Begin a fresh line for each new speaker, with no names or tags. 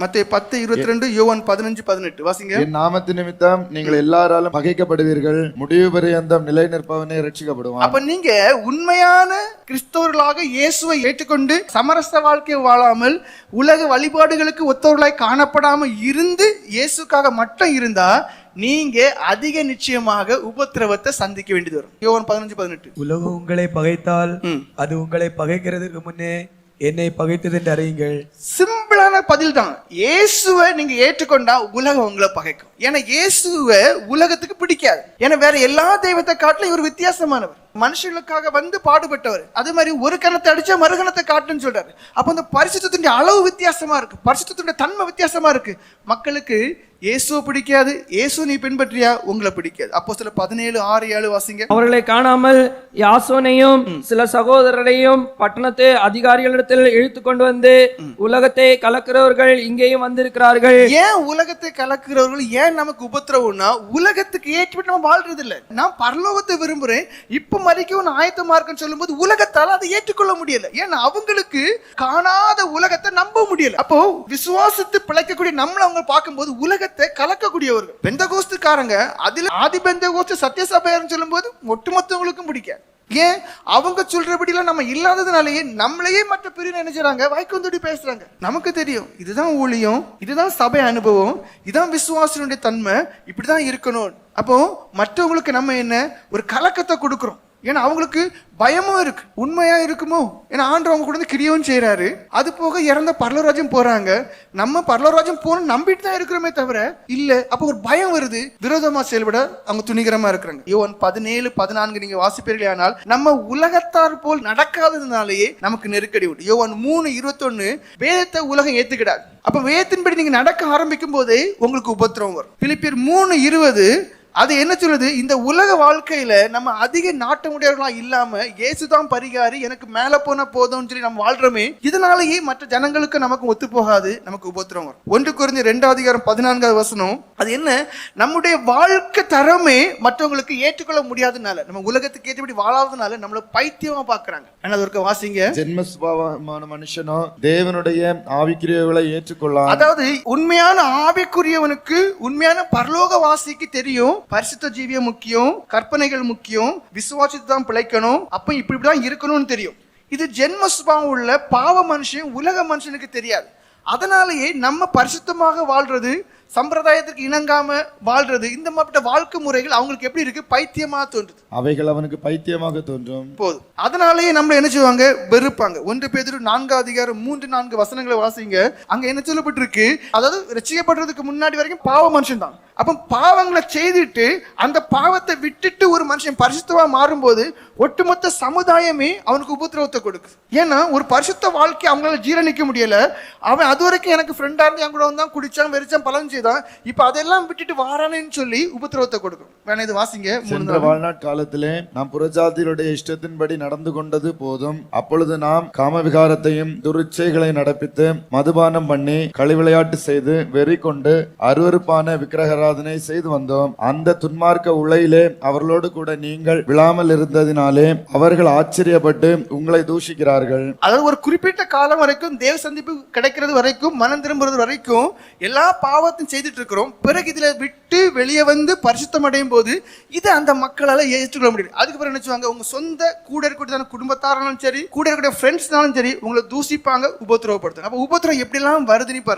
மத்தேயு 10:22, யோவான் 15:18 வாசிங்க.
என் நாமத்து நிமித்தம் நீங்கள் எல்லாராலும் பகைக்கப்படுவீர்கள், முடிவு பரியந்தம் நிலை நிற்பவனே ரட்சிக்கப்படுவான்.
அப்ப நீங்க உண்மையான கிறிஸ்தவர்களாக இயேசுவை ஏற்றுக்கொண்டு சமரச வாழ்க்கை வாழாமல் உலக வழிபாடுகளுக்கு ஒத்தவர்களாய் காணப்படாம இருந்து இயேசுக்காக மட்டும் இருந்தா நீங்க அதிக நிச்சயமாக உபத்திரவத்தை சந்திக்க வேண்டியது வரும். யோவான் 15:18.
உலகம் உங்களை பகைத்தால் அது உங்களை பகைக்கிறதுக்கு முன்னே என்னை பகைத்தது என்று அறியுங்கள்.
சிம்பிளான பதில் தான். இயேசுவை நீங்க ஏற்றுக்கொண்டா உலகம் உங்களை பகைக்கும். ஏன்னா இயேசுவை உலகத்துக்கு பிடிக்காது. ஏன்னா வேற எல்லா தெய்வத்தை காட்டிலும் இவர் வித்தியாசமானவர். மனுஷர்களுக்காக வந்து பாடுபட்டவர். அதே மாதிரி ஒரு கணத்தை அடிச்சா மறுகணத்தை காட்டுன்னு சொல்றாரு. அப்ப அந்த பரிசுத்தத்தினுடைய அளவு வித்தியாசமா இருக்கு, பரிசுத்தத்தினுடைய தன்மை வித்தியாசமா இருக்கு. மக்களுக்கு இயேசுவை பிடிக்காது. இயேசு நீ பின்பற்றியா உங்களை பிடிக்காது. அப்போஸ்தலர் 17:6-7 வாசிங்க.
அவர்களை காணாமல் யாசோனையும் சில சகோதரரையும் பட்டணத்து அதிகாரிகளிடத்தில் இழுத்து கொண்டு வந்து உலகத்தை கலக்கிறவர்கள் இங்கேயும் வந்திருக்கிறார்கள்.
ஏன் உலகத்தை கலக்கிறவர்கள் ஏன் நமக்கு உபத்திரவம்னா உலகத்துக்கு ஏற்றுவிட்டு நம்ம வாழ்றது இல்லை. நான் பரலோகத்தை விரும்புறேன், இப்ப மறிக்கவும் நான் ஆயத்தமா இருக்கேன்னு சொல்லும் போது உலகத்தால அதை ஏற்றுக்கொள்ள முடியல. ஏன்னா அவங்களுக்கு காணாத உலகத்தை நம்ப முடியல. அப்போ விசுவாசத்தை பிழைக்கக்கூடிய நம்மள அவங்க பார்க்கும்போது உலகத்தை கலக்கக்கூடியவர்கள். பெந்தகோஸ்துக்காரங்க அதுல ஆதி பெந்தகோஸ்து சத்திய சபையார்னு சொல்லும் போது ஒட்டுமொத்தவங்களுக்கும் பிடிக்காது. ஏன்? அவங்க சொல்றபடிலாம் நம்ம இல்லாததுனாலேயே நம்மளையே மற்ற பிரிவு நினைச்சாங்க, வாய்க்கொண்டு பேசுறாங்க. நமக்கு தெரியும் இதுதான் ஊழியம், இதுதான் சபை அனுபவம், இதுதான் விசுவாசனுடைய தன்மை, இப்படிதான் இருக்கணும். அப்போ மற்றவங்களுக்கு நம்ம என்ன ஒரு கலக்கத்தை கொடுக்கிறோம். ஏன்னா அவங்களுக்கு பயமும் இருக்கு, உண்மையா இருக்குமோ, ஏன்னா ஆண்டவர் அவங்க கூட கிரியவும் செய்யறாரு. அது போக இறந்த பரலோராஜ்யம் போறாங்க, நம்ம பரலோராஜ்யம் போகணும் நம்பிட்டு தான் இருக்கிறோமே தவிர இல்ல. அப்போ ஒரு பயம் வருது, விரோதமா செயல்பட அவங்க துணிகரமா இருக்கிறாங்க. யோவான் 17:14 நீங்க வாசிப்பீர்களே, ஆனால் நம்ம உலகத்தார் போல் நடக்காததுனாலேயே நமக்கு நெருக்கடி உண்டு. யோவான் 3:21 வேதத்தை உலகம் ஏத்துக்கிடாது. அப்ப வேதத்தின்படி நீங்க நடக்க ஆரம்பிக்கும் போதே உங்களுக்கு உபத்திரவம் வரும். பிலிப்பியர் 3:20 அது என்ன சொல்லுது? இந்த உலக வாழ்க்கையில நம்ம அதிக நாட்டமுடையவர்களா இல்லாம இயேசுதான் பரிகாரி, எனக்கு மேல போன போதும்னு சொல்லி நம்ம வாழ்றோமே, இதனாலேயே மற்ற ஜனங்களுக்கு நமக்கு ஒத்து போகாது, நமக்கு உபத்திரம் வரும். 1 கொரிந்தியர் 2:14 அது என்ன? நம்முடைய வாழ்க்கை தரமே மற்றவங்களுக்கு ஏற்றுக்கொள்ள முடியாதனால, நம்ம உலகத்துக்கு ஏற்றபடி வாழாததுனால நம்மள பைத்தியமா பாக்குறாங்க. அதற்கு வாசிங்க.
ஜென்ம சுபாவமான மனுஷனோ தேவனுடைய ஆவிக்குரியவர்களை ஏற்றுக்கொள்ளான்.
அதாவது உண்மையான ஆவிக்குரியவனுக்கு, உண்மையான பரலோக வாசிக்கு தெரியும் பரிசுத்த ஜீவியம் முக்கியம், கற்பனைகள் முக்கியம், விசுவாசத்தை தான் பிழைக்கணும், அப்ப இப்படிதான் இருக்கணும்னு தெரியும். இது ஜென்ம சுபாவம் உள்ள பாவ மனுஷன் உலக மனுஷனுக்கு தெரியாது. அதனாலேயே நம்ம பரிசுத்தமாக வாழ்றது, சம்பிரதாயத்திற்கு இணங்காம வாழ்றது, இந்த மாதிரி வாழ்க்கை முறைகள் அவங்களுக்கு எப்படி இருக்கு? பைத்தியமா தோன்றுது.
அவைகள் அவனுக்கு பைத்தியமாக தோன்றும்.
போதும். அதனாலேயே நம்ம என்ன செய்வாங்க? வெறுப்பாங்க. 1 பேதுரு 4:3-4 வாசிங்க. அங்க என்ன சொல்லப்பட்டிருக்கு? அதாவது ரட்சிக்கப்படுறதுக்கு முன்னாடி வரைக்கும் பாவ மனுஷன் தான். அப்ப பாவங்களை செய்துட்டு அந்த பாவத்தை விட்டுட்டு ஒரு மனுஷன் பரிசுத்தமா மாறும்போது ஒட்டுமொத்த சமுதாயமே அவனுக்கு உபத்திரவத்தை கொடுக்குது. ஏன்னா ஒரு பரிசுத்த வாழ்க்கை அவங்களால ஜீரணிக்க முடியல. அவன் அது வரைக்கும் எனக்கு ஃப்ரெண்டா இருந்து என் கூட வந்தான், குடிச்சான், வெறிச்சான், பலன் செய்தான், இப்ப அதெல்லாம் விட்டுட்டு வாரானேன்னு சொல்லி உபத்திரவத்தை கொடுக்கும். வேணா இது வாசிங்க.
சென்ற வாழ்நாட் காலத்திலே நாம் புறஜாதிகளுடைய இஷ்டத்தின்படி நடந்து கொண்டது போதும். அப்பொழுது நாம் காமவிகாரத்தையும் துரிச்சைகளை நடப்பித்து மதுபானம் பண்ணி களிவிளையாட்டு செய்து வெறி கொண்டு அருவருப்பான விக்கிரக செய்து வந்தோம். அந்த துன்மார்க்க உலையிலே அவர்களோடு கூட நீங்கள் விழாமல் இருந்ததினாலே அவர்கள் ஆச்சரியப்பட்டு உங்களை தூஷிக்கிறார்கள்.
அதாவது ஒரு குறிப்பிட்ட காலம் வரைக்கும் தேவ சந்திப்பு கிடைக்கிறது வரைக்கும், மனம் திரும்புறது வரைக்கும் எல்லா பாவத்தையும் செய்துட்டு இருக்கிறோம். பிறகு இதுல விட்டு வெளியே வந்து பரிசுத்தம் அடையும் போது இது அந்த மக்களால ஏற்றுக்கொள்ள முடியும். அதுக்கப்புறம் என்ன செய்வாங்க? உங்க சொந்த கூட இருக்கக்கூடிய குடும்பத்தாராலும் சரி, கூட இருக்கக்கூடிய ஃப்ரெண்ட்ஸ்னாலும் சரி உங்களை தூசிப்பாங்க, உபத்திரவப்படுத்துங்க. அப்ப உபத்திரம் எப்படி எல்லாம் வருதுன்னு பாருங்க.